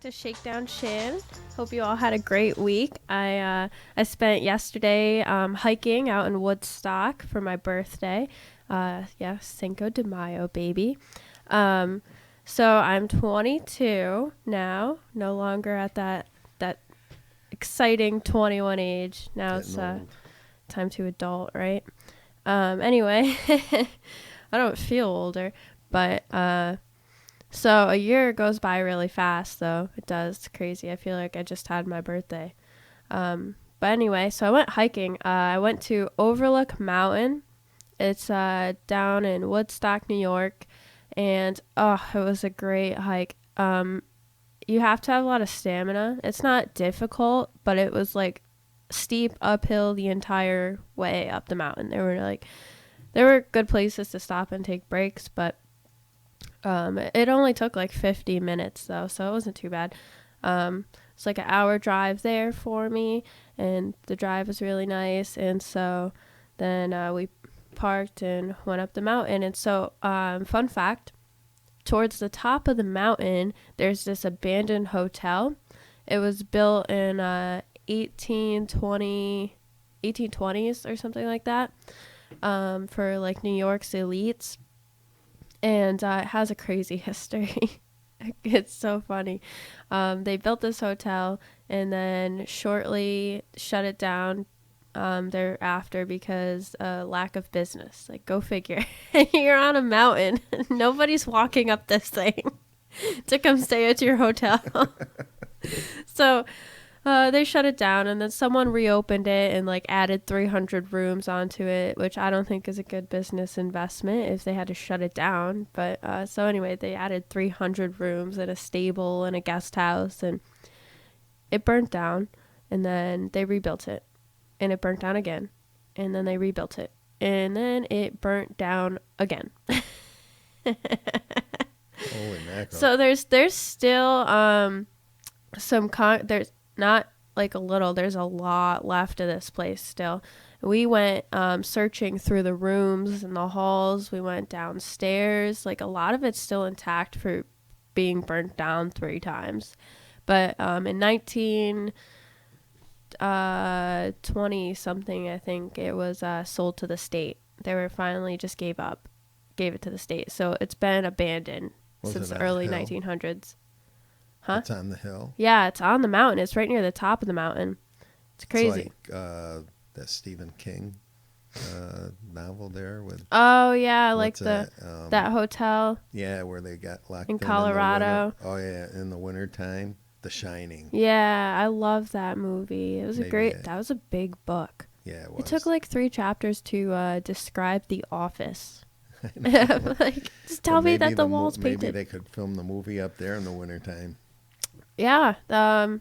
to Shakedown, Shan. Hope you all had a great week. I spent yesterday hiking out in Woodstock for my birthday. Cinco de Mayo, baby. So I'm 22 now, no longer at that exciting 21 age. Now it's time to adult, right? Anyway, I don't feel older, but so a year goes by really fast, though. It does. It's crazy. I feel like I just had my birthday. But anyway, so I went hiking. I went to Overlook Mountain. It's down in Woodstock, New York. And, it was a great hike. You have to have a lot of stamina. It's not difficult, but it was like steep uphill the entire way up the mountain. There were good places to stop and take breaks, but it only took like 50 minutes though, so it wasn't too bad. It's like an hour drive there for me, and the drive was really nice. And so then we parked and went up the mountain. And so fun fact, towards the top of the mountain there's this abandoned hotel. It was built in 1820s or something like that, for like New York's elites. And it has a crazy history. It's so funny. They built this hotel and then shortly shut it down thereafter because lack of business. Like, go figure. You're on a mountain. Nobody's walking up this thing to come stay at your hotel. So they shut it down, and then someone reopened it and like added 300 rooms onto it, which I don't think is a good business investment if they had to shut it down. But so anyway, they added 300 rooms and a stable and a guest house, and it burnt down. And then they rebuilt it, and it burnt down again, and then they rebuilt it, and then it burnt down again. Holy mackerel. So there's still there's not like a little, there's a lot left of this place still. We went searching through the rooms and the halls. We went downstairs. Like, a lot of it's still intact for being burnt down 3 times. But in 1920 something, I think, it was sold to the state. They were finally just gave it to the state. So it's been abandoned since the early 1900s. Huh? It's on the hill. Yeah, it's on the mountain. It's right near the top of the mountain. It's crazy. It's like that Stephen King novel there with. Oh yeah, like that hotel. Yeah, where they got locked in Colorado. In the wintertime. The Shining. Yeah, I love that movie. It was that was a big book. Yeah, it was. It took like 3 chapters to describe The Office. Like, just tell me that the wall's painted. Maybe they could film the movie up there in the wintertime. Yeah. Well,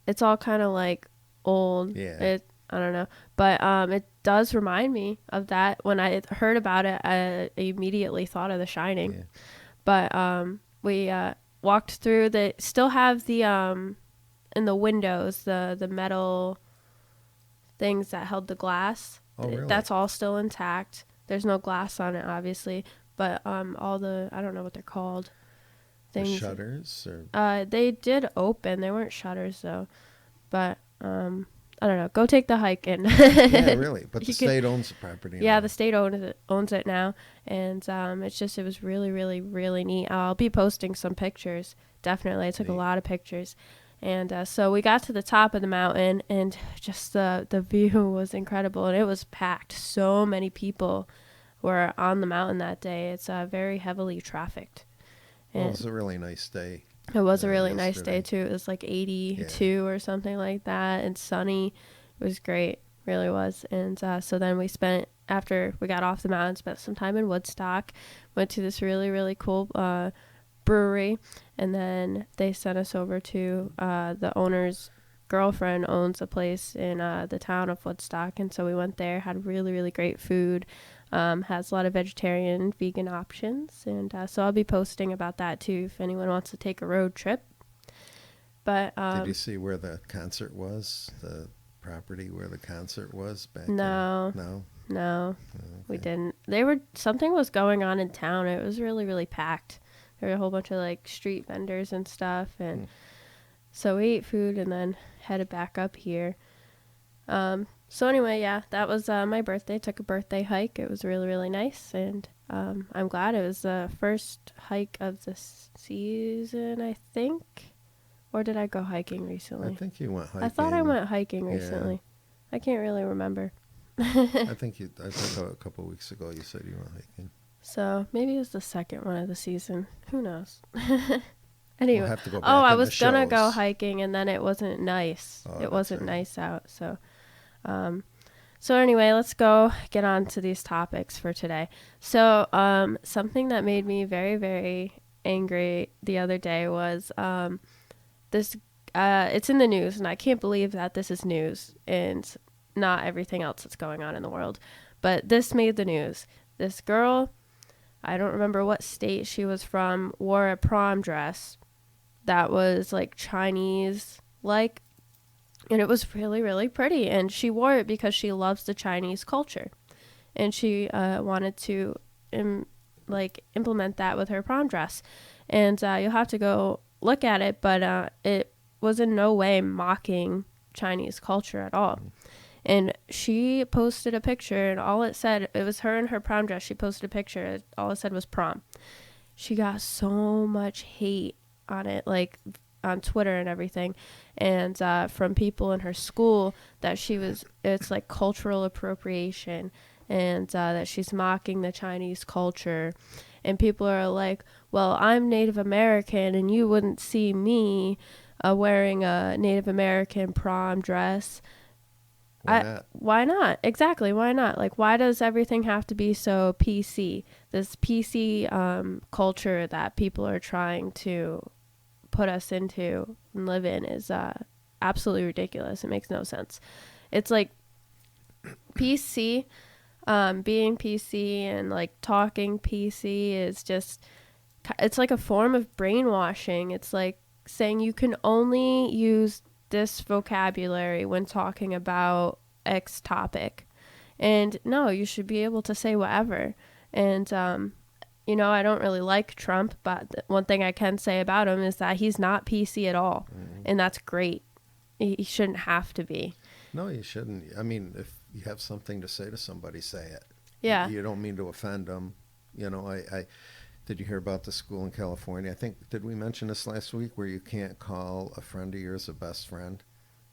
it's all kind of like old. Yeah. I don't know, but it does remind me of that. When I heard about it, I immediately thought of The Shining. Yeah. But we walked through. They still have the in the windows the metal things that held the glass. Oh, really? That's all still intact. There's no glass on it, obviously, but all the, I don't know what they're called. Things. The shutters? Or? They did open. They weren't shutters though, but I don't know. Go take the hike and. Yeah, really. But the state owns the property. Yeah, the state owns it now, and it was really, really, really neat. I'll be posting some pictures. Definitely, I took a lot of pictures. And so we got to the top of the mountain, and just the view was incredible, and it was packed. So many people were on the mountain that day. It's very heavily trafficked. Well, it was a really nice day. It was a really nice day, too. It was like 82 or something like that, and sunny. It was great. Really was. And so then after we got off the mountain, spent some time in Woodstock, went to this really, really cool brewery, and then they sent us over to the owner's girlfriend owns a place in the town of Woodstock, and so we went there, had really, really great food. Has a lot of vegetarian, vegan options, and so I'll be posting about that too if anyone wants to take a road trip. But did you see where the concert was? The property where the concert was back there? No. Okay. We didn't. Something was going on in town. It was really, really packed. There were a whole bunch of like street vendors and stuff, and Mm. so we ate food and then headed back up here. So anyway, yeah, that was my birthday. Took a birthday hike. It was really, really nice, and I'm glad it was the first hike of the season, I think. Or did I go hiking recently? I think you went hiking. I thought I went hiking Yeah. recently. I can't really remember. I think a couple of weeks ago you said you went hiking. So maybe it was the second one of the season. Who knows? Anyway. We'll have to go back I in was the gonna go shows. hiking and then it wasn't nice. Oh, It that's wasn't right. nice out. So anyway, let's go get on to these topics for today. So something that made me very, very angry the other day was this. It's in the news, and I can't believe that this is news and not everything else that's going on in the world. But this made the news. This girl, I don't remember what state she was from, wore a prom dress that was like Chinese like, and it was really, really pretty, and she wore it because she loves the Chinese culture, and she wanted to implement that with her prom dress. And you'll have to go look at it, but it was in no way mocking Chinese culture at all. And she posted a picture, and all it said, it was her in her prom dress. She posted a picture. All it said was prom. She got so much hate on it, like on Twitter and everything. And from people in her school that it's like cultural appropriation, and that she's mocking the Chinese culture. And people are like, well, I'm Native American, and you wouldn't see me wearing a Native American prom dress. Why not? Why not? Exactly. Why not? Like, why does everything have to be so PC? This PC culture that people are trying to put us into and live in is absolutely ridiculous. It makes no sense. It's like PC, being PC and like talking PC is just, it's like a form of brainwashing. It's like saying you can only use this vocabulary when talking about X topic. And no, you should be able to say whatever. And, I don't really like Trump, but one thing I can say about him is that he's not PC at all. Mm-hmm. And that's great. He shouldn't have to be. No, you shouldn't. I mean, if you have something to say to somebody, say it. Yeah. You don't mean to offend them. I did you hear about the school in California? I think, did we mention this last week, where you can't call a friend of yours a best friend?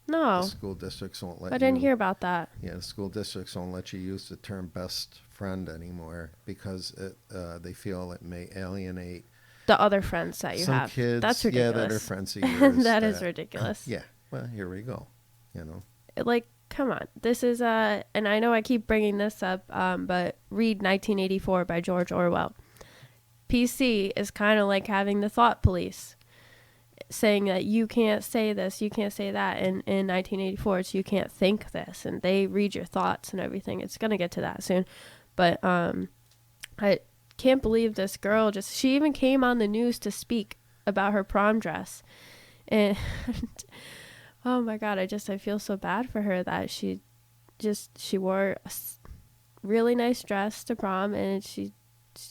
No. The school districts won't let you. I didn't hear about that. Yeah, the school districts won't let you use the term best friend anymore because they feel it may alienate the other friends that you some have. Kids, that's ridiculous. Yeah, that are friends of yours. That is ridiculous. Yeah, well, here we go. Like, come on. This is, and I know I keep bringing this up, but read 1984 by George Orwell. PC is kind of like having the thought police, saying that you can't say this, you can't say that. And in 1984, it's you can't think this, and they read your thoughts and everything. It's going to get to that soon. But I can't believe this girl she even came on the news to speak about her prom dress. And oh my God, I feel so bad for her that she wore a really nice dress to prom, and she's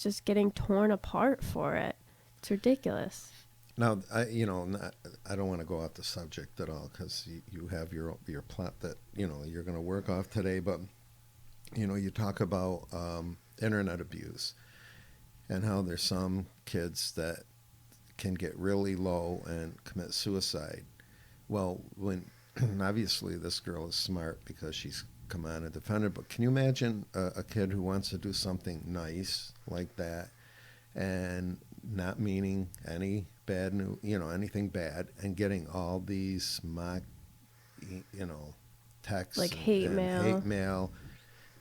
just getting torn apart for it. It's ridiculous. Now, I don't want to go off the subject at all, because you have your plot that you're going to work off today. But you talk about internet abuse and how there's some kids that can get really low and commit suicide. Well, when obviously this girl is smart because she's come on and defended. But can you imagine a kid who wants to do something nice like that and not meaning any bad anything bad, and getting all these mock texts like hate mail.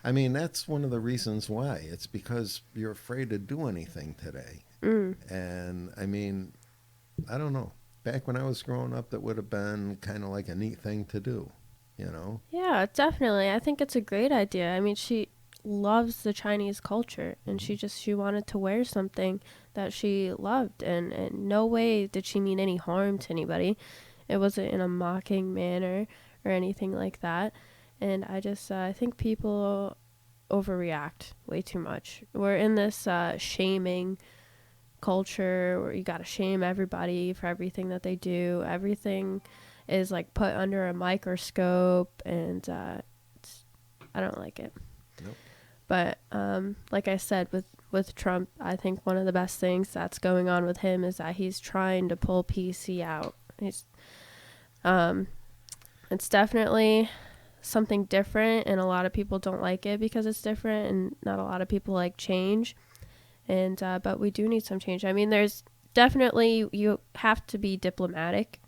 I mean, that's one of the reasons why. It's because you're afraid to do anything today. And I mean, I don't know, back when I was growing up, that would have been kind of like a neat thing to do. Yeah, definitely. I think it's a great idea. I mean, she loves the Chinese culture, and she wanted to wear something that she loved, and no way did she mean any harm to anybody. It wasn't in a mocking manner or anything like that. And I think people overreact way too much. We're in this shaming culture where you got to shame everybody for everything that they do. Everything is like put under a microscope, and I don't like it. Nope. But like I said, with Trump, I think one of the best things that's going on with him is that he's trying to pull PC out. It's definitely something different, and a lot of people don't like it because it's different, and not a lot of people like change. And but we do need some change. I mean, there's definitely, you have to be diplomatic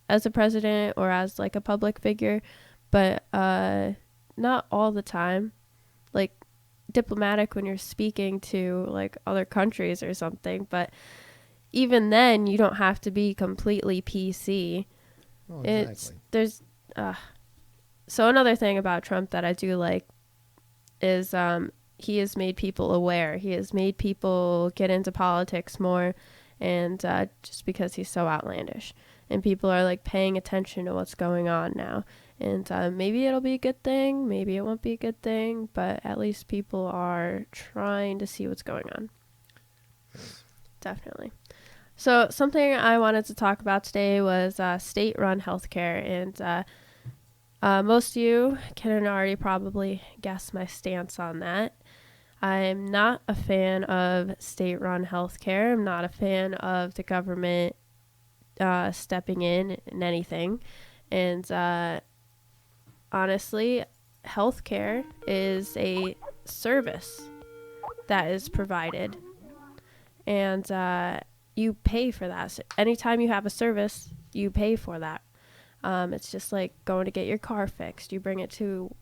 as a president or as like a public figure, but not all the time. Like, diplomatic when you're speaking to like other countries or something, but even then you don't have to be completely PC. Oh, exactly. So another thing about Trump that I do like is he has made people aware. He has made people get into politics more, and just because he's so outlandish, and people are like paying attention to what's going on now. And maybe it'll be a good thing, maybe it won't be a good thing, but at least people are trying to see what's going on. Yes. Definitely. So something I wanted to talk about today was state-run healthcare, and most of you can already probably guess my stance on that. I'm not a fan of state-run healthcare. I'm not a fan of the government stepping in anything, and honestly, healthcare is a service that is provided, and you pay for that. So anytime you have a service, you pay for that. It's just like going to get your car fixed. You bring it to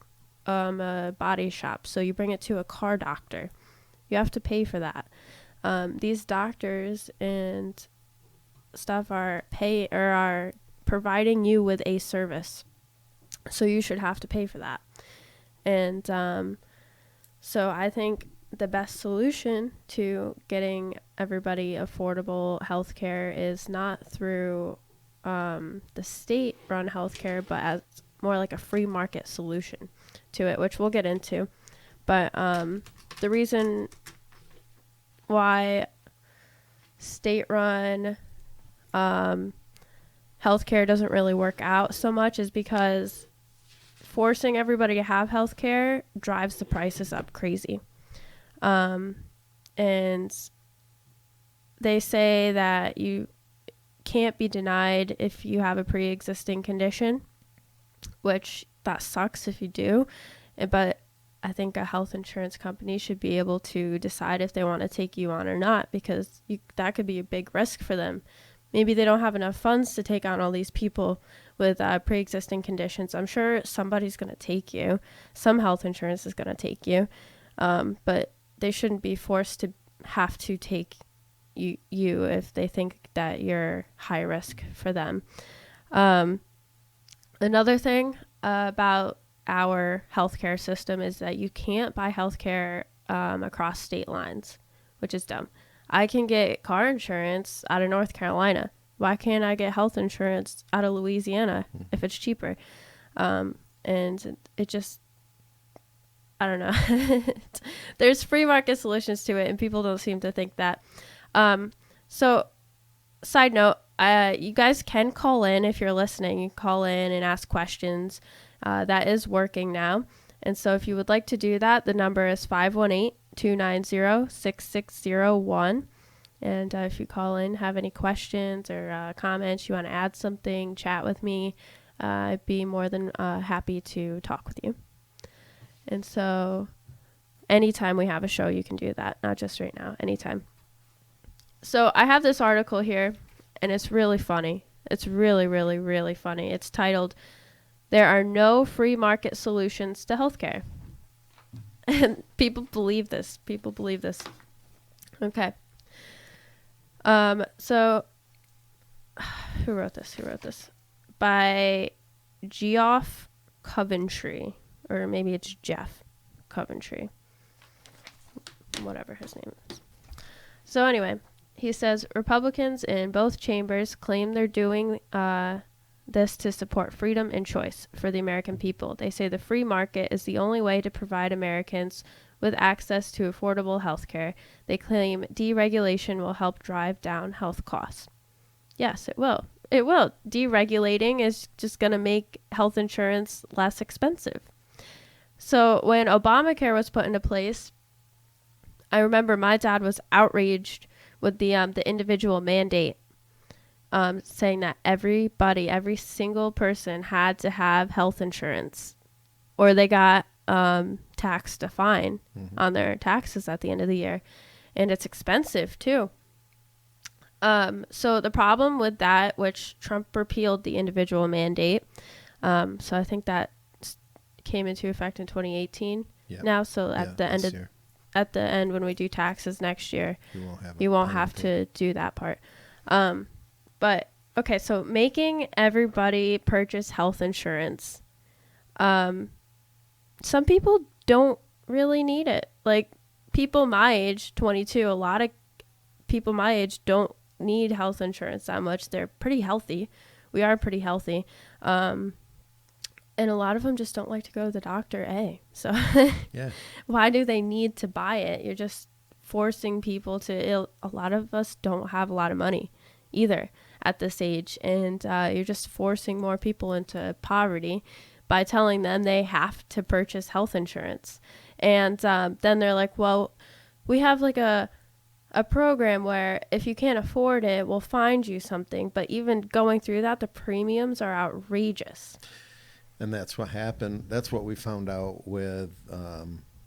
a body shop, so you bring it to a car doctor. You have to pay for that. These doctors and stuff are providing you with a service, so you should have to pay for that. And so I think the best solution to getting everybody affordable healthcare is not through the state-run healthcare, but as more like a free market solution to it, which we'll get into. But the reason why state-run healthcare doesn't really work out so much is because forcing everybody to have healthcare drives the prices up crazy. And they say that you can't be denied if you have a pre-existing condition, which that sucks if you do. But I think a health insurance company should be able to decide if they want to take you on or not, because that could be a big risk for them. Maybe they don't have enough funds to take on all these people with pre-existing conditions. I'm sure somebody's going to take you. Some health insurance is going to take you. But they shouldn't be forced to have to take you if they think that you're high risk for them. Another thing about our healthcare system is that you can't buy healthcare across state lines, which is dumb. I can get car insurance out of North Carolina. Why can't I get health insurance out of Louisiana if it's cheaper? And it just, I don't know. There's free market solutions to it, and people don't seem to think that. So, side note, you guys can call in if you're listening. You can call in and ask questions. That is working now. And so if you would like to do that, the number is 518-290-6601. And if you call in, have any questions or comments, you want to add something, chat with me, I'd be more than happy to talk with you. And so anytime we have a show, you can do that, not just right now, anytime. So I have this article here, and it's really funny. It's really, really, really funny. It's titled, "There Are No Free Market Solutions to Healthcare." And people believe this. Okay. So who wrote this? By Geoff Coventry, or maybe it's Jeff Coventry, whatever his name is. So anyway, he says Republicans in both chambers claim they're doing this to support freedom and choice for the American people. They say the free market is the only way to provide Americans with access to affordable health care. They claim deregulation will help drive down health costs. Yes, it will. It will. Deregulating is just going to make health insurance less expensive. So when Obamacare was put into place, I remember my dad was outraged with the individual mandate, saying that every single person had to have health insurance, or they got taxed a fine on their taxes at the end of the year, and it's expensive too. So the problem with that, which Trump repealed the individual mandate, so I think that came into effect in 2018 now. So at the end when we do taxes next year, you won't have to do that part. But okay, so making everybody purchase health insurance. Some people don't really need it. Like people my age, 22, a lot of people my age don't need health insurance that much. They're pretty healthy. We are pretty healthy. And a lot of them just don't like to go to the doctor, So why do they need to buy it? You're just forcing people to. A lot of us don't have a lot of money either at this age. And you're just forcing more people into poverty by telling them they have to purchase health insurance. And then they're like, well, we have like a program where if you can't afford it, we'll find you something. But even going through that, the premiums are outrageous. And that's what happened. That's what we found out with,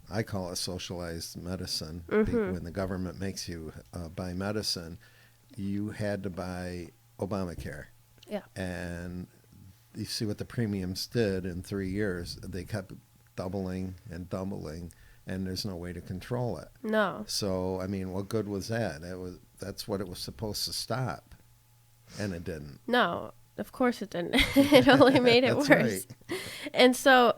I call it socialized medicine. When the government makes you buy medicine, you had to buy Obamacare. Yeah. And you see what the premiums did in 3 years. They kept doubling and doubling, and there's no way to control it. No. So, I mean, what good was that? That's what it was supposed to stop, and it didn't. No. Of course it didn't. It only made it worse. Right. And so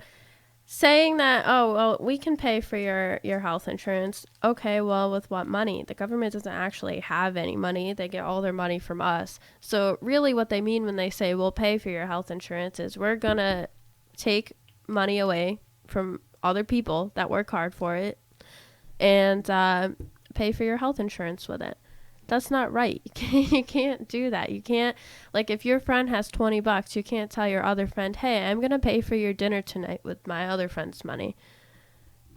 saying that, oh, well, we can pay for your health insurance. Okay, well, with what money? The government doesn't actually have any money. They get all their money from us. So really what they mean when they say we'll pay for your health insurance is we're going to take money away from other people that work hard for it and pay for your health insurance with it. That's not right. You can't do that. You can't, like, if your friend has $20, you can't tell your other friend, hey, I'm going to pay for your dinner tonight with my other friend's money.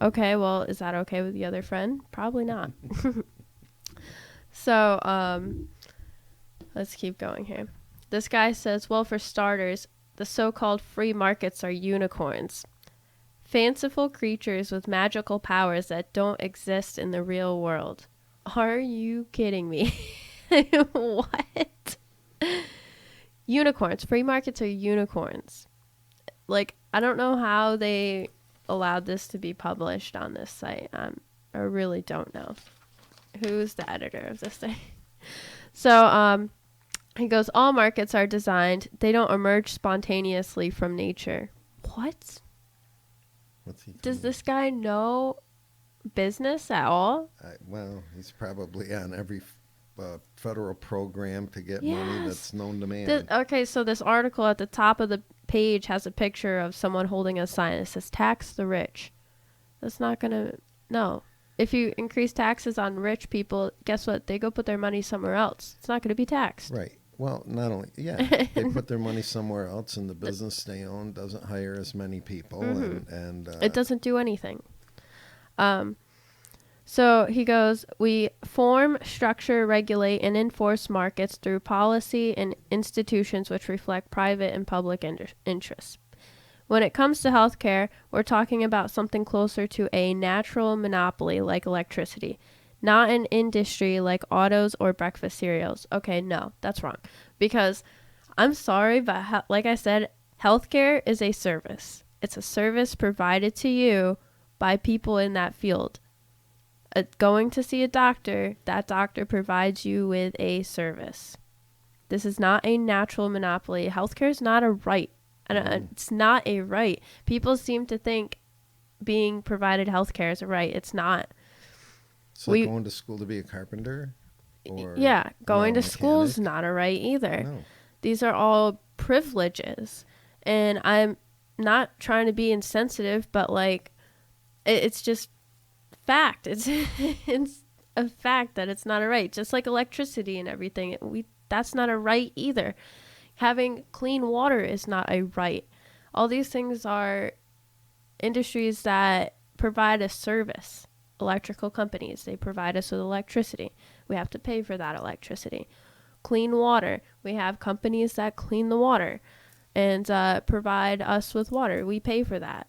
Okay, well, is that okay with the other friend? Probably not. So, let's keep going here. This guy says, well, for starters, the so-called free markets are unicorns. Fanciful creatures with magical powers that don't exist in the real world. Are you kidding me? What? Unicorns. Free markets are unicorns. Like, I don't know how they allowed this to be published on this site. I really don't know. Who's the editor of this thing? So, he goes, all markets are designed. They don't emerge spontaneously from nature. What? Does this guy know business at all? Well, he's probably on every federal program to get money that's known to man. Okay, so this article at the top of the page has a picture of someone holding a sign that says tax the rich. That's not gonna, no. If you increase taxes on rich people, guess what? They go put their money somewhere else. It's not going to be taxed. Right. Well, not only, they put their money somewhere else, and the business they own doesn't hire as many people, and it doesn't do anything. So he goes, we form, structure, regulate, and enforce markets through policy and institutions which reflect private and public interests. When it comes to healthcare, we're talking about something closer to a natural monopoly like electricity, not an industry like autos or breakfast cereals. Okay, no, that's wrong. Because I'm sorry, but like I said, healthcare is a service. It's a service provided to you by people in that field. Going to see a doctor, that doctor provides you with a service. This is not a natural monopoly. Healthcare is not a right. It's not a right. People seem to think being provided healthcare is a right. It's not. So going to school to be a carpenter? Or going to school is not a right either. No. These are all privileges. And I'm not trying to be insensitive, but like, it's just fact. It's a fact that it's not a right. Just like electricity and everything, that's not a right either. Having clean water is not a right. All these things are industries that provide a service. Electrical companies, they provide us with electricity. We have to pay for that electricity. Clean water, we have companies that clean the water and provide us with water. We pay for that.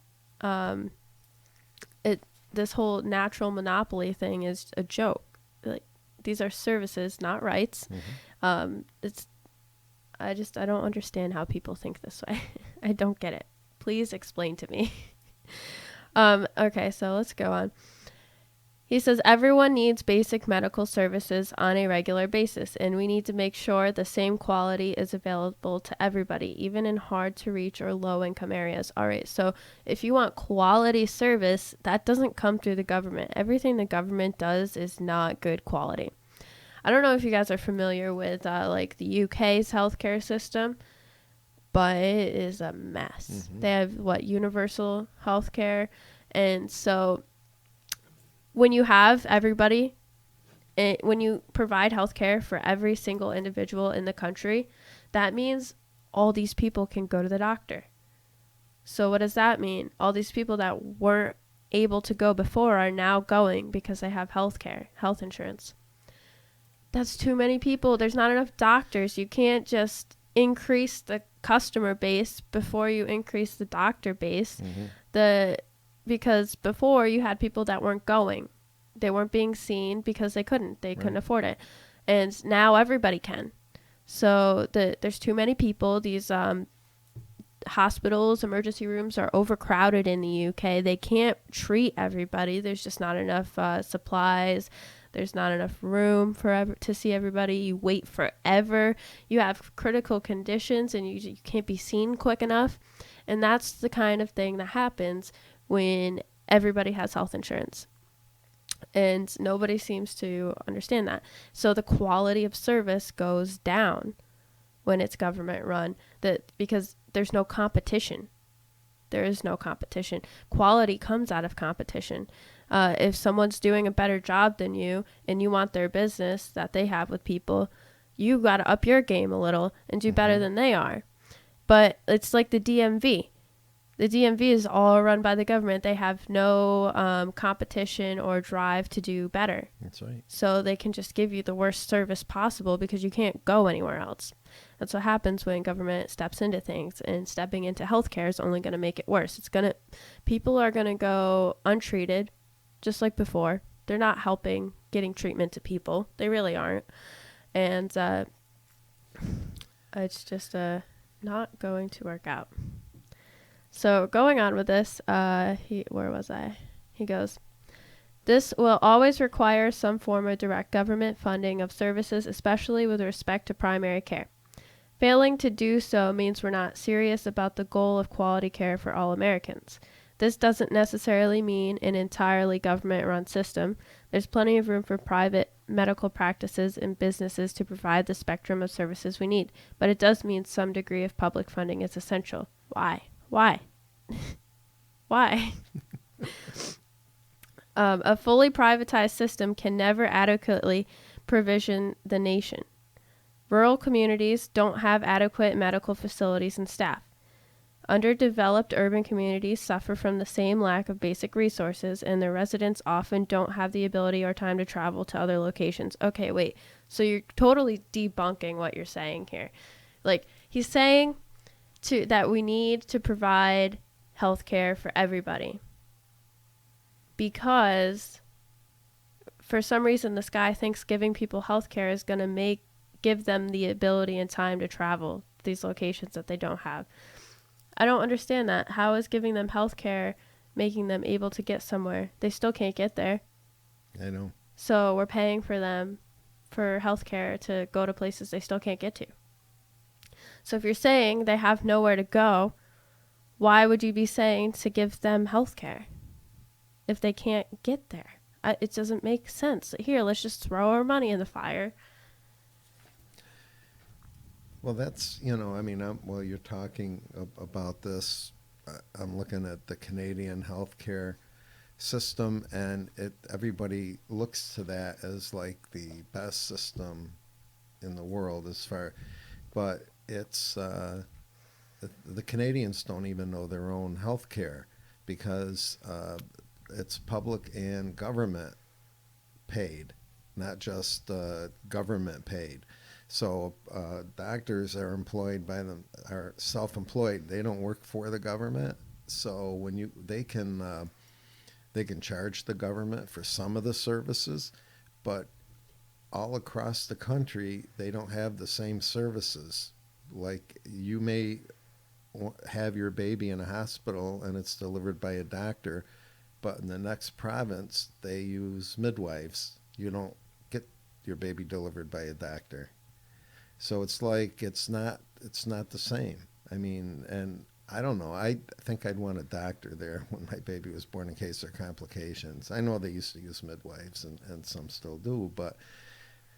This whole natural monopoly thing is a joke. Like, these are services, not rights. Mm-hmm. I don't understand how people think this way. I don't get it. Please explain to me. Okay, so let's go on. He says everyone needs basic medical services on a regular basis, and we need to make sure the same quality is available to everybody, even in hard-to-reach or low-income areas. All right, so if you want quality service, that doesn't come through the government. Everything the government does is not good quality. I don't know if you guys are familiar with like the UK's healthcare system, but it is a mess. Mm-hmm. They have universal healthcare, and so when you have everybody, when you provide healthcare for every single individual in the country, that means all these people can go to the doctor. So what does that mean? All these people that weren't able to go before are now going because they have healthcare, health insurance. That's too many people. There's not enough doctors. You can't just increase the customer base before you increase the doctor base. Mm-hmm. Because before you had people that weren't going. They weren't being seen because they couldn't. They couldn't afford it. And now everybody can. So there's too many people. These hospitals, emergency rooms are overcrowded in the UK. They can't treat everybody. There's just not enough supplies. There's not enough room to see everybody. You wait forever. You have critical conditions and you can't be seen quick enough. And that's the kind of thing that happens when everybody has health insurance. And nobody seems to understand that. So the quality of service goes down when it's government run, because there's no competition. There is no competition. Quality comes out of competition. If someone's doing a better job than you and you want their business that they have with people, you got to up your game a little and do better than they are. But it's like the DMV. The DMV is all run by the government. They have no competition or drive to do better. That's right. So they can just give you the worst service possible because you can't go anywhere else. That's what happens when government steps into things, and stepping into healthcare is only going to make it worse. People are going to go untreated, just like before. They're not helping getting treatment to people. They really aren't. And it's just not going to work out. So going on with this, where was I? He goes, this will always require some form of direct government funding of services, especially with respect to primary care. Failing to do so means we're not serious about the goal of quality care for all Americans. This doesn't necessarily mean an entirely government-run system. There's plenty of room for private medical practices and businesses to provide the spectrum of services we need, but it does mean some degree of public funding is essential. Why? Why? A fully privatized system can never adequately provision the nation. Rural communities don't have adequate medical facilities and staff. Underdeveloped urban communities suffer from the same lack of basic resources, and their residents often don't have the ability or time to travel to other locations. Okay, wait. So you're totally debunking what you're saying here. Like, he's saying that we need to provide healthcare for everybody because for some reason this guy thinks giving people healthcare is going to give them the ability and time to travel to these locations that they don't have. I don't understand that. How is giving them healthcare making them able to get somewhere? They still can't get there. I know. So we're paying for them for healthcare to go to places they still can't get to. So if you're saying they have nowhere to go, why would you be saying to give them health care if they can't get there? It doesn't make sense. Here, let's just throw our money in the fire. Well, that's, I mean, while you're talking about this, I'm looking at the Canadian healthcare system, and everybody looks to that as like the best system in the world as far, but it's the Canadians don't even know their own health care because it's public and government paid, not just government paid. So doctors are employed by them, are self-employed. They don't work for the government. So when they can charge the government for some of the services, but all across the country they don't have the same services. Like you may have your baby in a hospital and it's delivered by a doctor, but in the next province they use midwives. You don't get your baby delivered by a doctor. So it's like it's not the same. I mean, and I don't know. I think I'd want a doctor there when my baby was born in case there are complications. I know they used to use midwives and some still do, but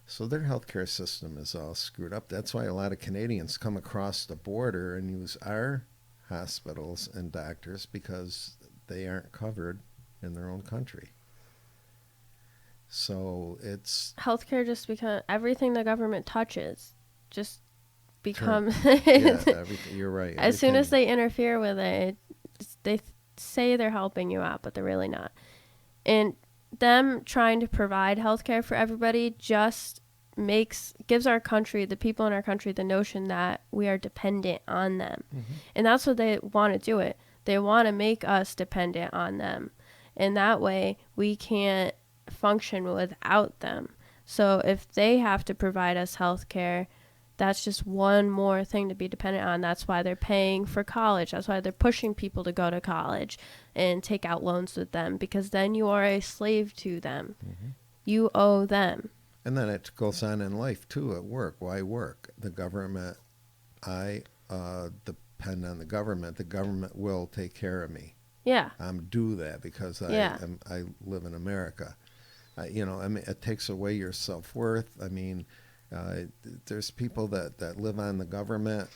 so their healthcare system is all screwed up. That's why a lot of Canadians come across the border and use our hospitals and doctors because they aren't covered in their own country. So it's Healthcare just becomes everything the government touches just turn, becomes yeah, everything. You're right. as soon as Everything. they interfere with it, they say they're helping you out, but they're really not. And them trying to provide healthcare for everybody just gives our country, the people in our country, the notion that we are dependent on them. Mm-hmm. And that's what they want to do it. They want to make us dependent on them. And that way we can't function without them. So if they have to provide us healthcare, that's just one more thing to be dependent on. That's why they're paying for college. That's why they're pushing people to go to college and take out loans with them, because then you are a slave to them. Mm-hmm. You owe them. And then it goes on in life too. At work, why work? The government. I depend on the government. The government will take care of me. Yeah. I'm due that because Yeah. I live in America. I mean, it takes away your self-worth. I mean, there's people that live on the government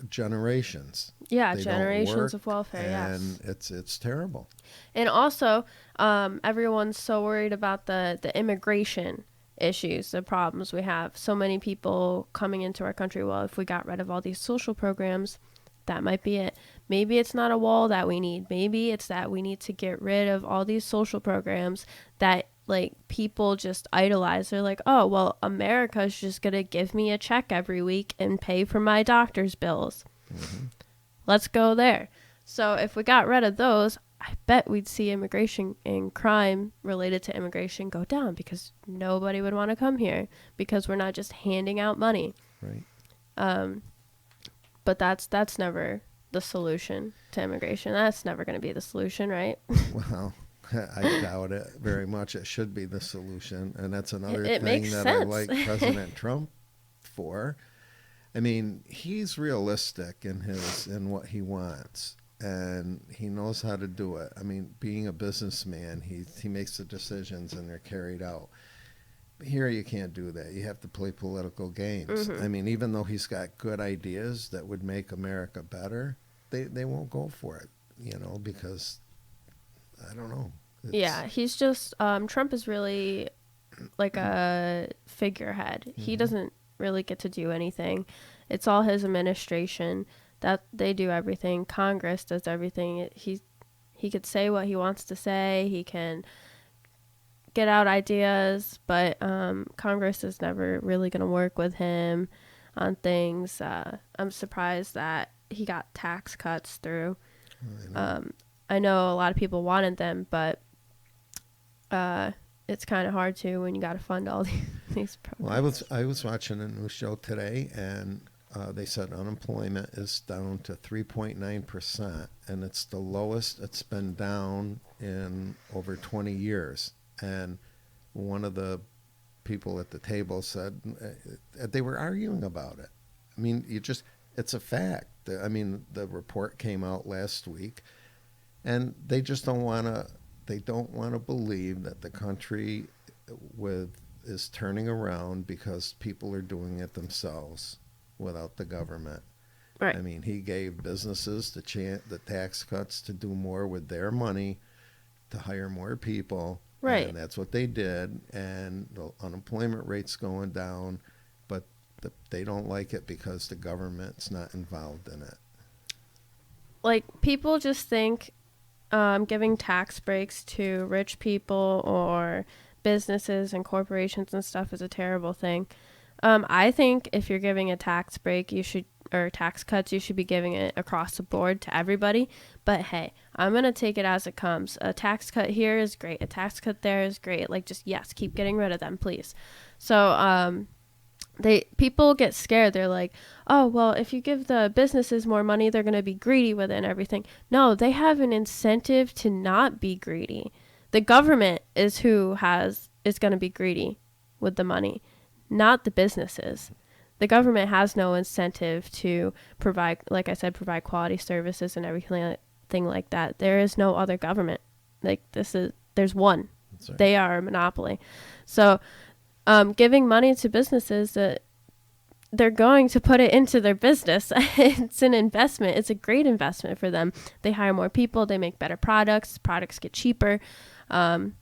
generations. Yeah, They generations don't work, of welfare, and yes. it's terrible. And also, everyone's so worried about the immigration issues, the problems we have. So many people coming into our country. Well, if we got rid of all these social programs, that might be it. Maybe it's not a wall that we need. Maybe it's that we need to get rid of all these social programs that like people just idolize. They're like, oh, well, America's just going to give me a check every week and pay for my doctor's bills. Mm-hmm. Let's go there. So if we got rid of those, I bet we'd see immigration and crime related to immigration go down, because nobody would want to come here because we're not just handing out money. Right. But that's never the solution to immigration. That's never going to be the solution, right? Well, I doubt it very much. It should be the solution, and that's another It thing makes that sense. I like President Trump for. I mean, he's realistic in what he wants, and he knows how to do it. I mean, being a businessman, he makes the decisions and they're carried out. Here you can't do that. You have to play political games. Mm-hmm. I mean, even though he's got good ideas that would make America better, they won't go for it, because I don't know. Yeah, he's just Trump is really like a figurehead. Mm-hmm. He doesn't really get to do anything. It's all his administration that they do everything. Congress does everything. He could say what he wants to say. He can get out ideas, but Congress is never really going to work with him on things. I'm surprised that he got tax cuts through. I know a lot of people wanted them, but it's kind of hard to when you got to fund all these programs. Well, I was watching a news show today, and they said unemployment is down to 3.9%, and it's the lowest it's been down in over 20 years. And one of the people at the table said they were arguing about it. I mean, it's a fact. I mean, the report came out last week, and they just don't want to believe that the country is turning around because people are doing it themselves. without the government. Right. I mean, he gave businesses the tax cuts to do more with their money, to hire more people, Right. and that's what they did. And the unemployment rate's going down, but they don't like it because the government's not involved in it. Like, people just think giving tax breaks to rich people or businesses and corporations and stuff is a terrible thing. I think if you're giving a tax break, or tax cuts, you should be giving it across the board to everybody. But hey, I'm going to take it as it comes. A tax cut here is great. A tax cut there is great. Like, just, yes, keep getting rid of them, please. So, people get scared. They're like, oh, well, if you give the businesses more money, they're going to be greedy with it and everything. No, they have an incentive to not be greedy. The government is who is going to be greedy with the money, not the businesses. The government has no incentive to provide, like I said, provide quality services and everything like that. There is no other government. There's one. That's right. They are a monopoly. So, giving money to businesses, that they're going to put it into their business. It's an investment. It's a great investment for them. They hire more people. They make better products. Products get cheaper. And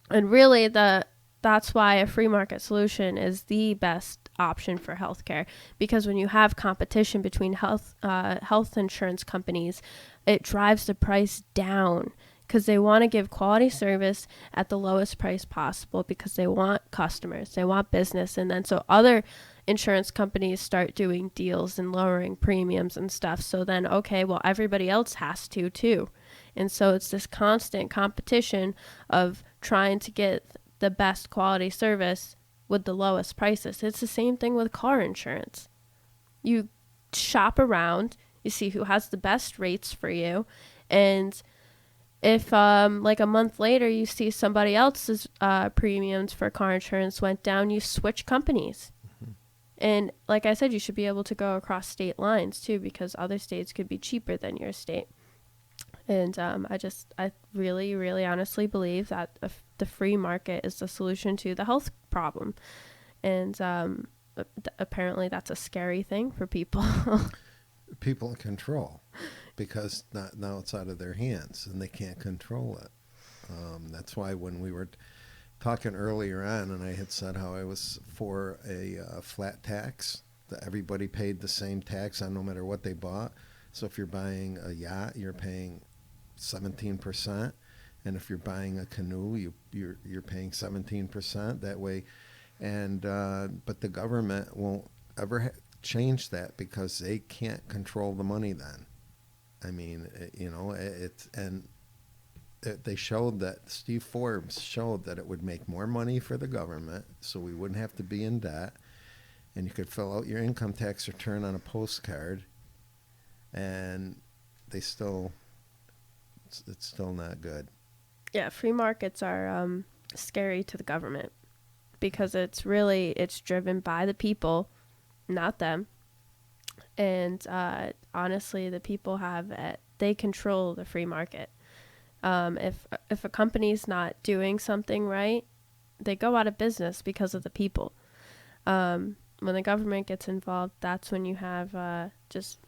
really, that's why a free market solution is the best option for healthcare, because when you have competition between health insurance companies, it drives the price down, because they want to give quality service at the lowest price possible, because they want customers, they want business. And then so other insurance companies start doing deals and lowering premiums and stuff. So then, okay, well, everybody else has to too. And so it's this constant competition of trying to get the best quality service with the lowest prices. It's the same thing with car insurance. You shop around, you see who has the best rates for you, and if like a month later you see somebody else's premiums for car insurance went down, you switch companies. Mm-hmm. And like I said, you should be able to go across state lines too, because other states could be cheaper than your state. And I really, really honestly believe that the free market is the solution to the health problem. And apparently that's a scary thing for people. People in control, because now it's out of their hands and they can't control it. That's why when we were talking earlier on, and I had said how I was for a flat tax, that everybody paid the same tax on no matter what they bought. So if you're buying a yacht, you're paying 17%, and if you're buying a canoe, you're paying 17% that way. And but the government won't ever change that, because they can't control the money then. I mean, they showed that, Steve Forbes showed that it would make more money for the government, so we wouldn't have to be in debt, and you could fill out your income tax return on a postcard, and it's still not good. Yeah, free markets are scary to the government, because it's driven by the people, not them. And honestly, the people they control the free market. If a company's not doing something right, they go out of business because of the people. When the government gets involved, that's when you have just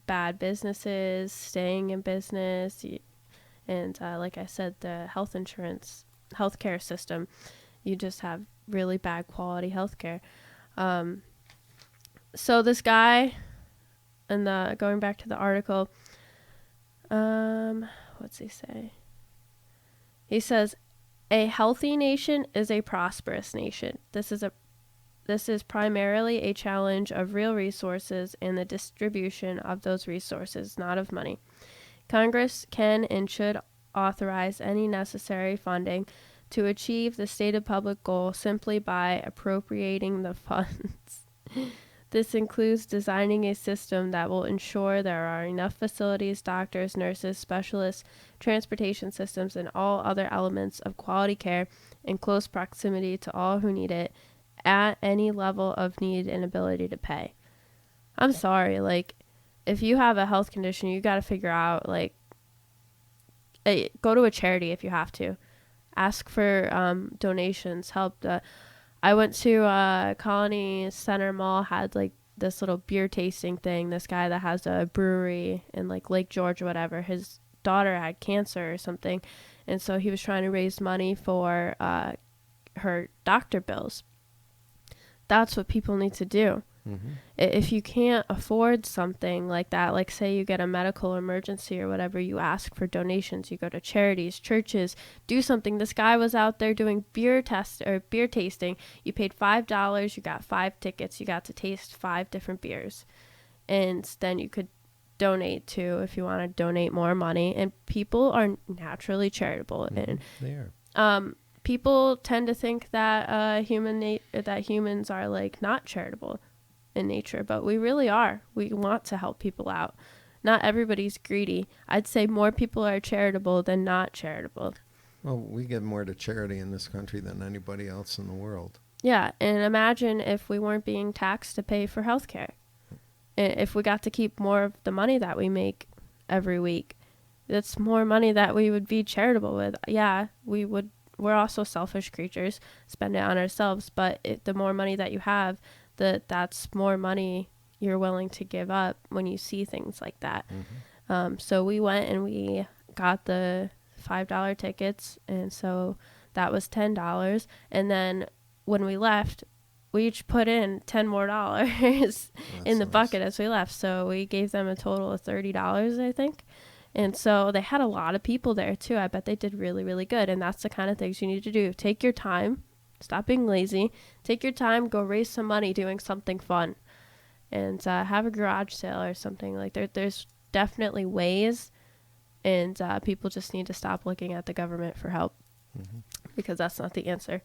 bad businesses staying in business. And like I said, the healthcare system, you just have really bad quality healthcare. So this guy, and going back to the article, what's he say? He says, a healthy nation is a prosperous nation. This is primarily a challenge of real resources and the distribution of those resources, not of money. Congress can and should authorize any necessary funding to achieve the stated public goal simply by appropriating the funds. This includes designing a system that will ensure there are enough facilities, doctors, nurses, specialists, transportation systems, and all other elements of quality care in close proximity to all who need it at any level of need and ability to pay. I'm sorry, like, if you have a health condition, you got to figure out, like, go to a charity if you have to. Ask for donations, help. I went to Colony Center Mall, had like this little beer tasting thing. This guy that has a brewery in like Lake George or whatever, his daughter had cancer or something, and so he was trying to raise money for her doctor bills. That's what people need to do. Mm-hmm. If you can't afford something like that, like say you get a medical emergency or whatever, you ask for donations, you go to charities, churches, do something. This guy was out there doing beer tasting. You paid $5, you got 5 tickets, you got to taste 5 different beers, and then you could donate to, if you want to donate more money. And people are naturally charitable. Mm-hmm. And They are. people tend to think that humans are like not charitable in nature, but we really are. We want to help people out. Not everybody's greedy. I'd say more people are charitable than not charitable. Well, we give more to charity in this country than anybody else in the world. Yeah, and imagine if we weren't being taxed to pay for health care. If we got to keep more of the money that we make every week, that's more money that we would be charitable with. Yeah, we would. We're also selfish creatures, spend it on ourselves, but the more money that you have, that's more money you're willing to give up when you see things like that. Mm-hmm. So we went and we got the $5 tickets, and so that was $10. And then when we left, we each put in $10 more in the bucket as we left. So we gave them a total of $30, I think. And so they had a lot of people there too. I bet they did really, really good. And that's the kind of things you need to do. Take your time. Stop being lazy. Take your time. Go raise some money doing something fun. And have a garage sale or something. Like there's definitely ways. And people just need to stop looking at the government for help. Mm-hmm. Because that's not the answer.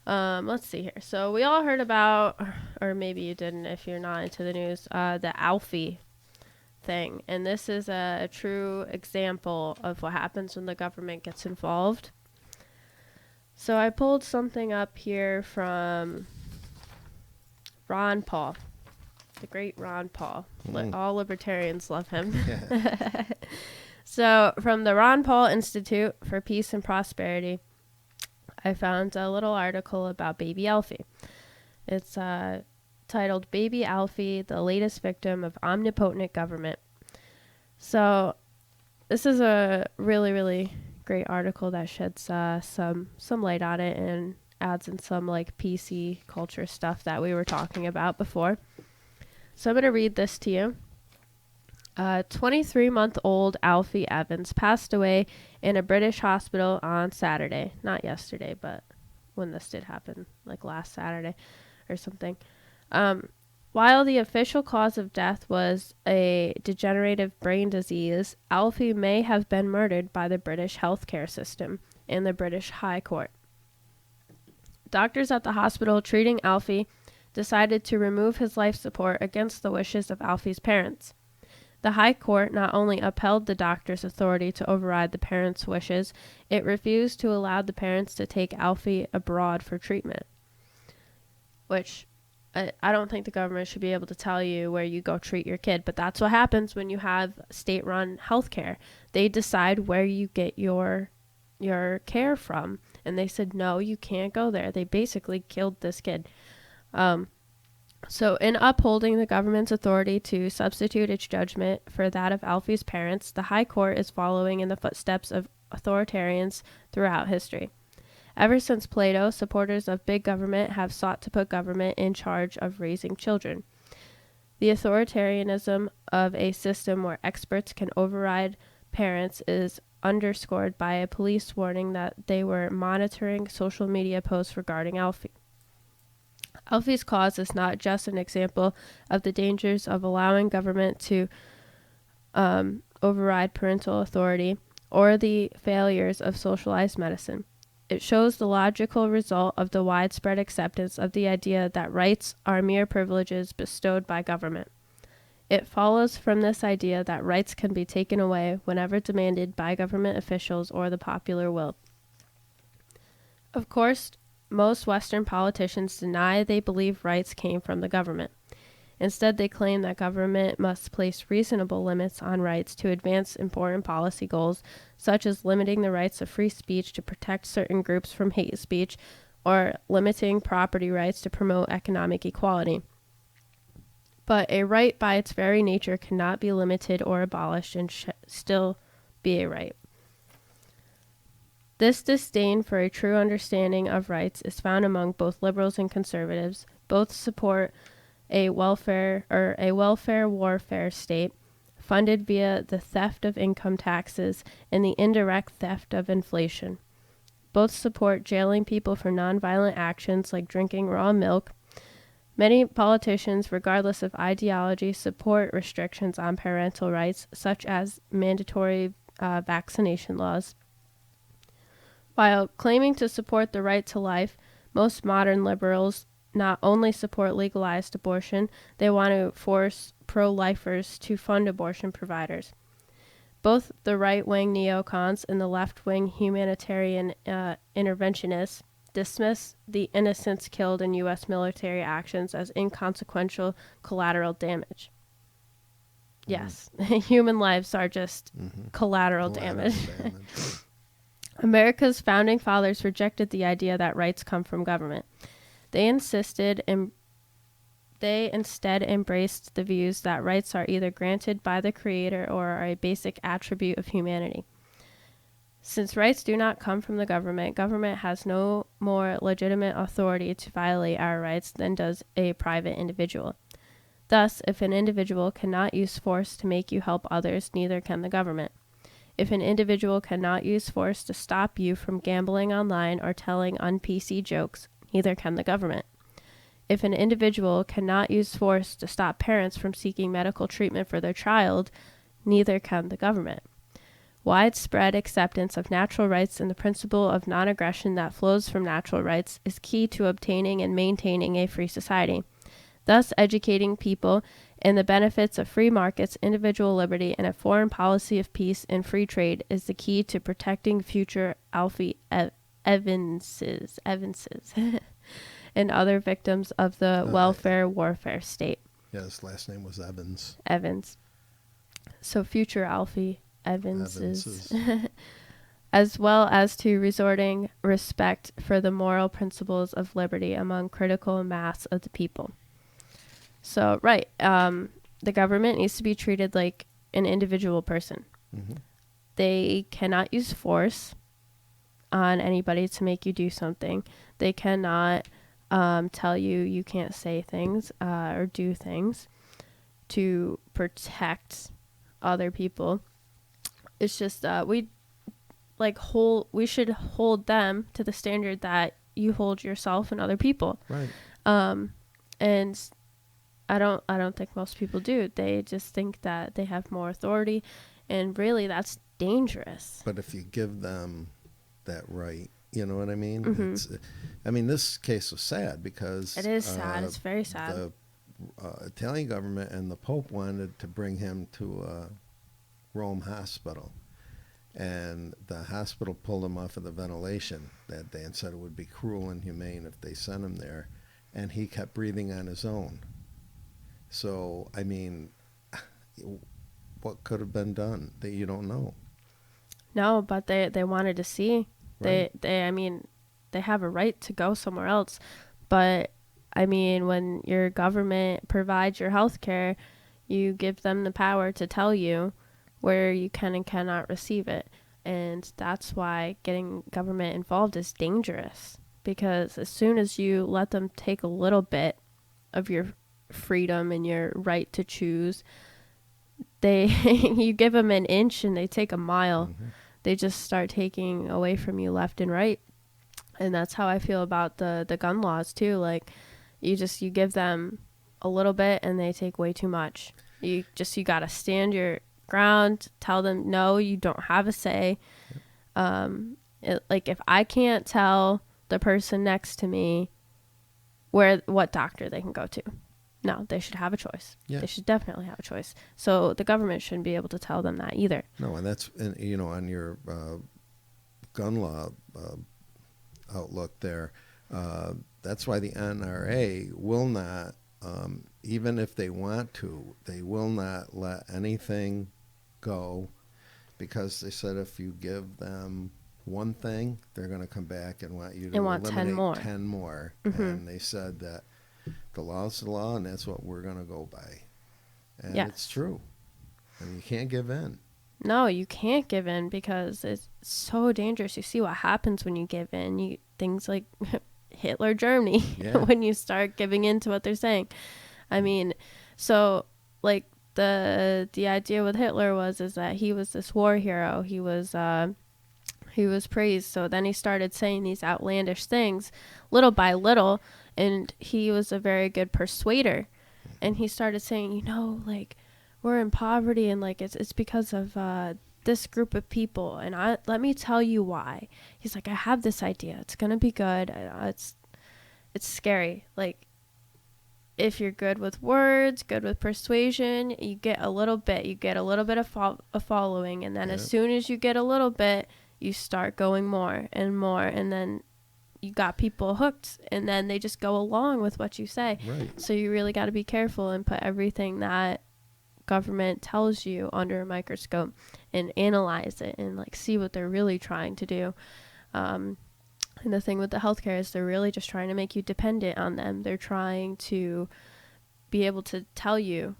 Let's see here. So we all heard about, or maybe you didn't if you're not into the news, the Alfie thing. And this is a true example of what happens when the government gets involved. So I pulled something up here from Ron Paul, the great Ron Paul. All libertarians love him. Yeah. So from the Ron Paul Institute for Peace and Prosperity, I found a little article about baby Alfie. It's titled Baby Alfie, the Latest Victim of Omnipotent Government. So this is a really, really great article that sheds some light on it and adds in some like PC culture stuff that we were talking about before. So I'm going to read this to you. 23-month-old Alfie Evans passed away in a British hospital on Saturday. Not yesterday, but when this did happen, like last Saturday or something. While the official cause of death was a degenerative brain disease, Alfie may have been murdered by the British healthcare system and the British High Court. Doctors at the hospital treating Alfie decided to remove his life support against the wishes of Alfie's parents. The High Court not only upheld the doctor's authority to override the parents' wishes, it refused to allow the parents to take Alfie abroad for treatment. Which, I don't think the government should be able to tell you where you go treat your kid, but that's what happens when you have state-run healthcare. They decide where you get your care from, and they said, no, you can't go there. They basically killed this kid. So in upholding the government's authority to substitute its judgment for that of Alfie's parents, the High Court is following in the footsteps of authoritarians throughout history. Ever since Plato, supporters of big government have sought to put government in charge of raising children. The authoritarianism of a system where experts can override parents is underscored by a police warning that they were monitoring social media posts regarding Alfie. Alfie's cause is not just an example of the dangers of allowing government to override parental authority or the failures of socialized medicine. It shows the logical result of the widespread acceptance of the idea that rights are mere privileges bestowed by government. It follows from this idea that rights can be taken away whenever demanded by government officials or the popular will. Of course, most Western politicians deny they believe rights came from the government. Instead, they claim that government must place reasonable limits on rights to advance important policy goals, such as limiting the rights of free speech to protect certain groups from hate speech, or limiting property rights to promote economic equality. But a right by its very nature cannot be limited or abolished and still be a right. This disdain for a true understanding of rights is found among both liberals and conservatives. Both support a welfare warfare state funded via the theft of income taxes and the indirect theft of inflation. Both support jailing people for nonviolent actions like drinking raw milk. Many politicians, regardless of ideology, support restrictions on parental rights, such as mandatory vaccination laws. While claiming to support the right to life, most modern liberals not only support legalized abortion, they want to force pro-lifers to fund abortion providers. Both the right-wing neocons and the left-wing humanitarian interventionists dismiss the innocents killed in U.S. military actions as inconsequential collateral damage. Yes, human lives are just collateral damage. America's founding fathers rejected the idea that rights come from government. They instead embraced the views that rights are either granted by the Creator or are a basic attribute of humanity. Since rights do not come from the government, government has no more legitimate authority to violate our rights than does a private individual. Thus, if an individual cannot use force to make you help others, neither can the government. If an individual cannot use force to stop you from gambling online or telling un-PC jokes, neither can the government. If an individual cannot use force to stop parents from seeking medical treatment for their child, neither can the government. Widespread acceptance of natural rights and the principle of non-aggression that flows from natural rights is key to obtaining and maintaining a free society. Thus, educating people in the benefits of free markets, individual liberty, and a foreign policy of peace and free trade is the key to protecting future Alfie Evanses and other victims of the welfare warfare state. Yeah, his last name was Evans. Evans. So future Alfie Evanses. As well as to resorting respect for the moral principles of liberty among critical mass of the people. So, right, the government needs to be treated like an individual person. Mm-hmm. They cannot use force on anybody to make you do something. They cannot tell you can't say things or do things to protect other people. It's just we should hold them to the standard that you hold yourself and other people. Right. And I don't think most people do. They just think that they have more authority, and really that's dangerous. But if you give them that right, you know what I mean? Mm-hmm. This case was sad because it is sad. It's very sad. The Italian government and the Pope wanted to bring him to a Rome hospital, and the hospital pulled him off of the ventilation that day and said it would be cruel and inhumane if they sent him there, and he kept breathing on his own. So, what could have been done that you don't know? No, but they wanted to see. Right. They have a right to go somewhere else. But, when your government provides your health care, you give them the power to tell you where you can and cannot receive it. And that's why getting government involved is dangerous. Because as soon as you let them take a little bit of your freedom and your right to choose, you give them an inch and they take a mile. Mm-hmm. They just start taking away from you left and right. And that's how I feel about the gun laws too. Like you give them a little bit and they take way too much. You gotta stand your ground, tell them no, you don't have a say. Like if I can't tell the person next to me what doctor they can go to, no, they should have a choice. Yeah. They should definitely have a choice. So the government shouldn't be able to tell them that either. No, and that's, on your gun law outlook there, that's why the NRA will not, even if they want to, they will not let anything go, because they said if you give them one thing, they're going to come back and want you to eliminate 10 more. Mm-hmm. And they said that the law's the law, and that's what we're going to go by. And Yes. it's true. And you can't give in. No, you can't give in because it's so dangerous. You see what happens when you give in. Things like Hitler, Germany, Yeah. when you start giving in to what they're saying. I mean, so like the idea with Hitler is that he was this war hero. He was praised. So then he started saying these outlandish things little by little, and he was a very good persuader. And he started saying, like, we're in poverty, and like it's because of this group of people, and let me tell you why. He's like, I have this idea. It's gonna be good. It's scary. Like, if you're good with words, good with persuasion, you get a little bit. You get a little bit of a following, and then as soon as you get a little bit, you start going more and more, and then you got people hooked, and then they just go along with what you say. Right. So you really got to be careful and put everything that government tells you under a microscope and analyze it and like see what they're really trying to do. And the thing with the healthcare is they're really just trying to make you dependent on them. They're trying to be able to tell you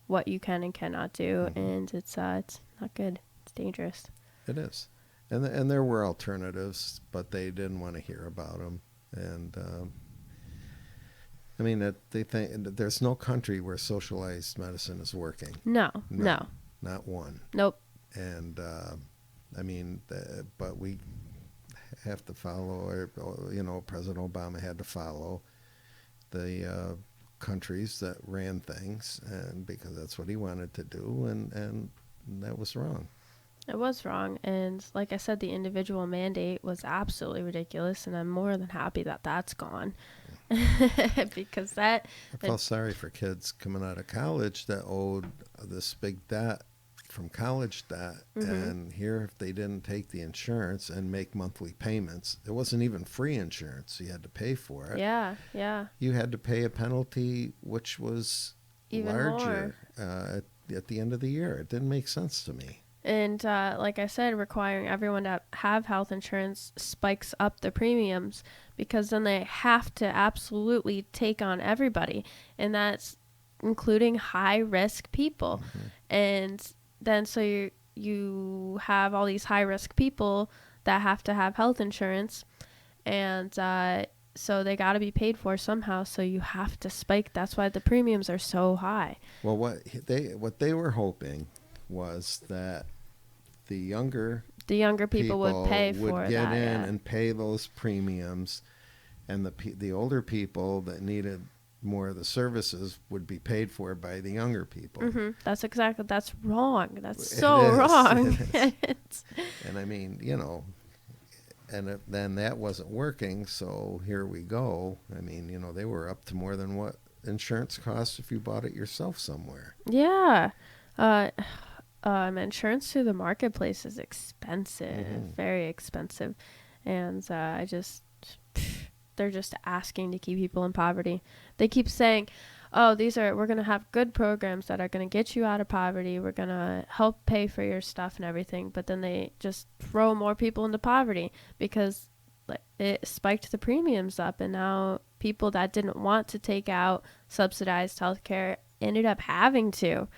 what you can and cannot do, and it's not good. It's dangerous. It is. And there were alternatives, but they didn't want to hear about them. And I mean, they think there's no country where socialized medicine is working. No. Not one. Nope. And I mean, but we have to follow, or, President Obama had to follow the countries that ran things, and because that's what he wanted to do, and that was wrong. It was wrong, and like I said, the individual mandate was absolutely ridiculous, and I'm more than happy that that's gone. Because I felt sorry for kids coming out of college that owed this big debt from college debt, and here if they didn't take the insurance and make monthly payments, it wasn't even free insurance. You had to pay for it. Yeah. You had to pay a penalty, which was Even larger at the end of the year. It didn't make sense to me. And like I said, requiring everyone to have health insurance spikes up the premiums, because then they have to absolutely take on everybody, and that's including high-risk people. And then so you have all these high-risk people that have to have health insurance, and so they got to be paid for somehow, so you have to spike. That's why the premiums are so high. Well, what they were hoping was that the younger people would pay for that. Would get in and pay those premiums, and the older people that needed more of the services would be paid for by the younger people. That's wrong. That's so wrong. And I mean, and then that wasn't working, so here we go. I mean, they were up to more than insurance costs if you bought it yourself somewhere. Yeah. Insurance through the marketplace is expensive, very expensive. And they're just asking to keep people in poverty. They keep saying, oh, we're going to have good programs that are going to get you out of poverty. We're going to help pay for your stuff and everything. But then they just throw more people into poverty because it spiked the premiums up. And now people that didn't want to take out subsidized healthcare ended up having to,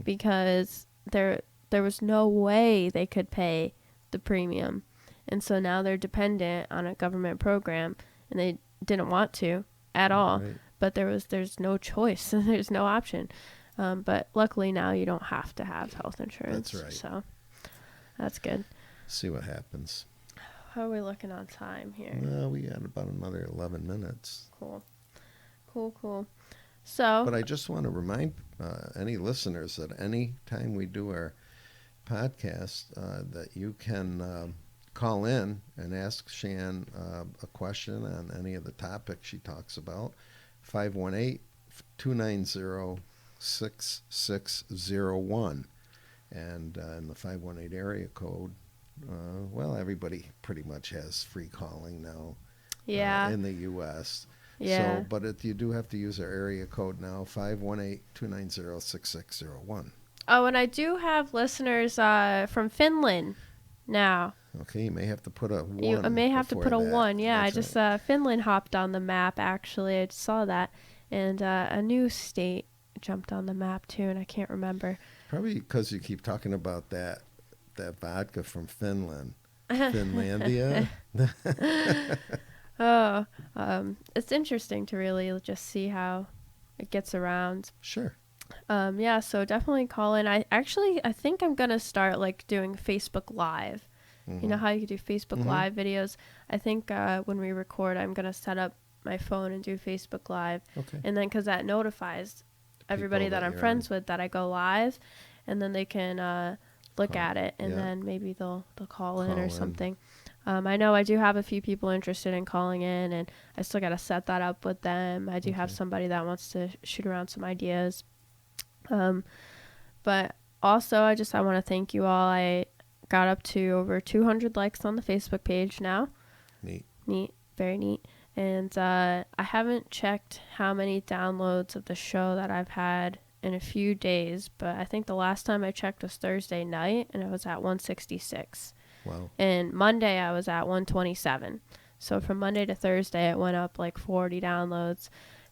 because there was no way they could pay the premium. And so now they're dependent on a government program, and they didn't want to at all. Right. But there's no choice. There's no option. But luckily now you don't have to have health insurance. That's right. So that's good. See what happens. How are we looking on time here? Well, we got about another 11 minutes. Cool. So, but I just want to remind any listeners that any time we do our podcast, that you can call in and ask Shan a question on any of the topics she talks about. 518-290-6601. And in the 518 area code, everybody pretty much has free calling now. In the U.S. Yeah. So, but you do have to use our area code now, 518-290-6601. Oh, and I do have listeners from Finland now. Okay, you may have to put a 1. You may have to put a 1. Yeah, That's I just Finland hopped on the map, actually. I saw that. and a new state jumped on the map too, and I can't remember. Probably because you keep talking about that vodka from Finland. Finlandia. Oh, it's interesting to really just see how it gets around. Sure. Yeah, so definitely call in. I think I'm gonna start like doing Facebook Live. Mm-hmm. You know how you do Facebook Live videos? I think when we record, I'm going to set up my phone and do Facebook Live. Okay. And then because that notifies everybody that I'm friends with that I go live, and then they can look at it, and then maybe they'll call in or something. I know I do have a few people interested in calling in, and I still got to set that up with them. I do have somebody that wants to shoot around some ideas. But also, I want to thank you all. I got up to over 200 likes on the Facebook page now. Neat. Very neat. And I haven't checked how many downloads of the show that I've had in a few days, but I think the last time I checked was Thursday night, and it was at 166. Wow. And Monday I was at 127. So from Monday to Thursday, it went up like 40 downloads.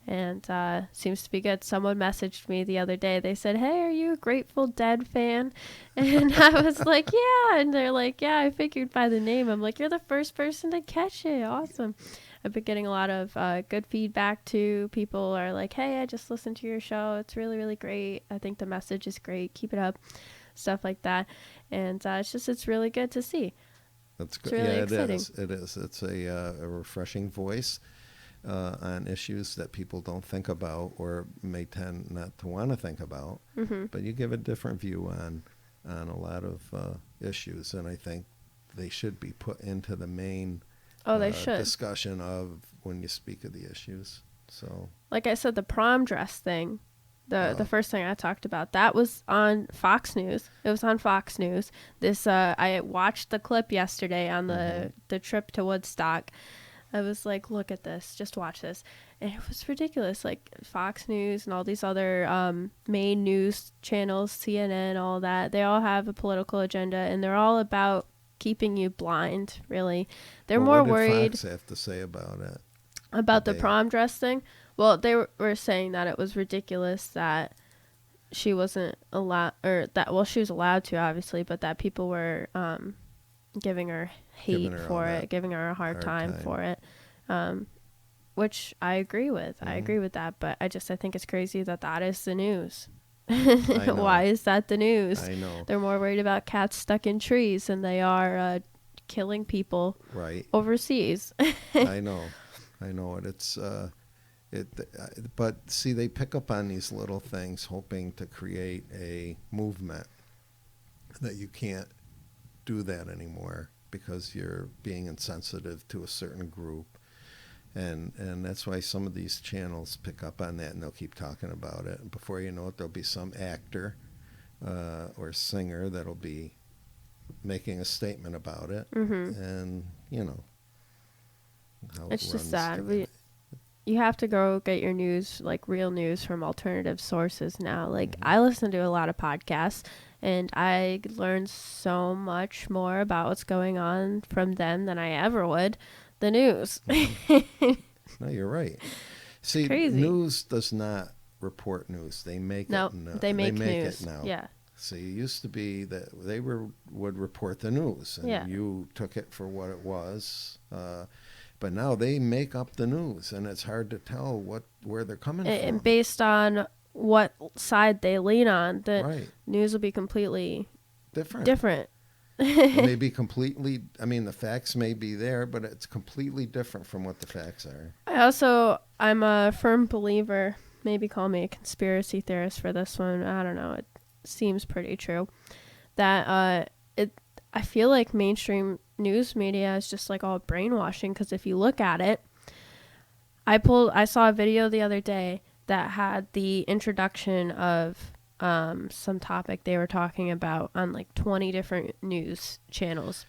And seems to be good. Someone messaged me the other day. They said, "Hey, are you a Grateful Dead fan?" And I was like, "Yeah." And they're like, "Yeah, I figured by the name." I'm like, "You're the first person to catch it. Awesome." I've been getting a lot of good feedback too. People are like, "Hey, I just listened to your show. It's really, really great. I think the message is great. Keep it up." Stuff like that. And it's really good to see. That's good. It's really exciting. It is. It's a refreshing voice on issues that people don't think about or may tend not to want to think about. Mm-hmm. But you give a different view on a lot of issues, and I think they should be put into the main they should. discussion of when you speak of the issues. So, like I said, the prom dress thing, the first thing I talked about, that was on Fox News. It was on Fox News. I watched the clip yesterday on the trip to Woodstock. I was like, look at this, just watch this. And it was ridiculous. Like Fox News and all these other main news channels, CNN, all that, they all have a political agenda, and they're all about keeping you blind, really. They're more worried. What did Fox have to say about it? About the prom dress thing? Well, they were saying that it was ridiculous that she wasn't allowed, she was allowed to, obviously, but that people were giving her hate for it, giving her a hard time for it, which I agree with. I agree with that, but I think it's crazy that is the news. Why is that the news? I know. They're more worried about cats stuck in trees than they are killing people overseas. I know it. But see, they pick up on these little things, hoping to create a movement that you can't do that anymore because you're being insensitive to a certain group, and that's why some of these channels pick up on that, and they'll keep talking about it, and before you know it, there'll be some actor or singer that'll be making a statement about it. And how it's just sad. You have to go get your news, like real news, from alternative sources now. Like I listen to a lot of podcasts, and I learned so much more about what's going on from them than I ever would the news. No, you're right. See, crazy. News does not report news. They make it. They make news. It now. Yeah. See, it used to be that they would report the news, and you took it for what it was. But now they make up the news, and it's hard to tell where they're coming from. And based on what side they lean on, the news will be completely different. Maybe completely, the facts may be there, but it's completely different from what the facts are. I'm a firm believer, maybe call me a conspiracy theorist for this one, I don't know, it seems pretty true, that I feel like mainstream news media is just like all brainwashing, because if you look at it, I saw a video the other day that had the introduction of some topic they were talking about on like 20 different news channels.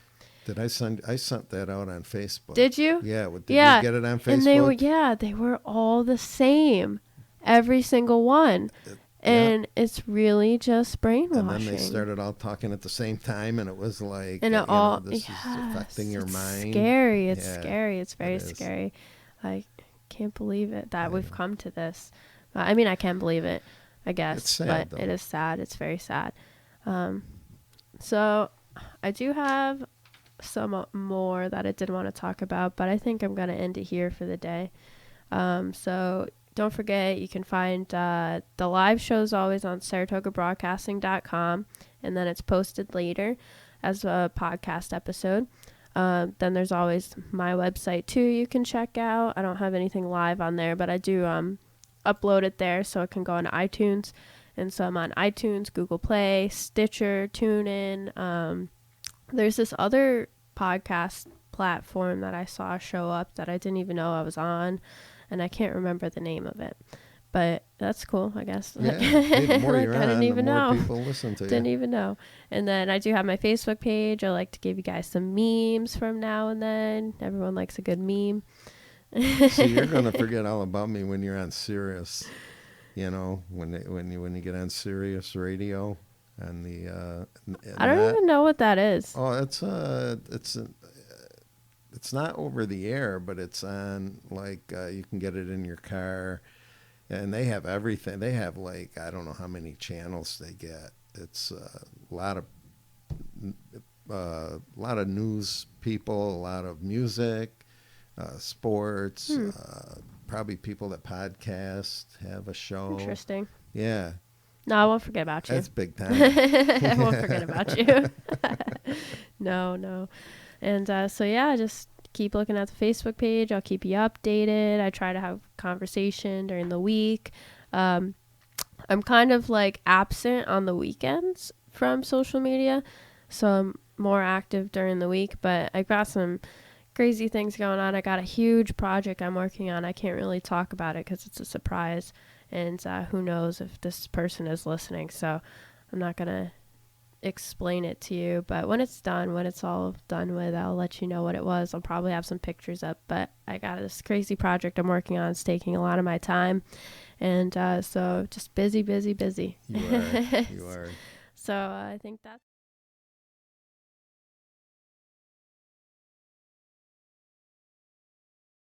I sent that out on Facebook. Did you? Yeah. Did you get it on Facebook? And they were all the same, every single one. And it's really just brainwashing. And then they started all talking at the same time, and it was like, this is affecting your mind. Scary. It's scary. It's very scary. Like, can't believe it that I we've know. come to this. I mean, I can believe it, I guess, It's sad, but though. it is sad. It's very sad. So I do have some more that I did want to talk about, but I think I'm going to end it here for the day. So don't forget, you can find the live shows always on SaratogaBroadcasting.com, and then it's posted later as a podcast episode. Then there's always my website too you can check out. I don't have anything live on there, but I do upload it there so it can go on iTunes. And so I'm on iTunes, Google Play, Stitcher, TuneIn. There's this other podcast platform that I saw show up that I didn't even know I was on, and I can't remember the name of it. But that's cool, I guess. Yeah. Hey, the more you're I didn't on, the even more know. people listen to Didn't you. even know. And then I do have my Facebook page. I like to give you guys some memes from now and then. Everyone likes a good meme. So you're gonna forget all about me when you're on Sirius. You know, when you get on Sirius Radio and the I don't even know what that is. Oh, it's not over the air, but it's on, like, you can get it in your car, and they have everything. They have, like, I don't know how many channels they get. It's a lot of news people, a lot of music, sports, probably people that podcast have a show. Interesting. Yeah. No, I won't forget about you. That's big time. I won't forget about you. No. And so, yeah, just keep looking at the Facebook page. I'll keep you updated. I try to have conversation during the week. I'm kind of like absent on the weekends from social media, so I'm more active during the week, but I got some crazy things going on. I got a huge project I'm working on. I can't really talk about it because it's a surprise, and who knows if this person is listening, so I'm not going to explain it to you. But when it's all done with, I'll let you know what it was. I'll probably have some pictures up, but I got this crazy project I'm working on. It's taking a lot of my time, and so just busy. You are. So I think that's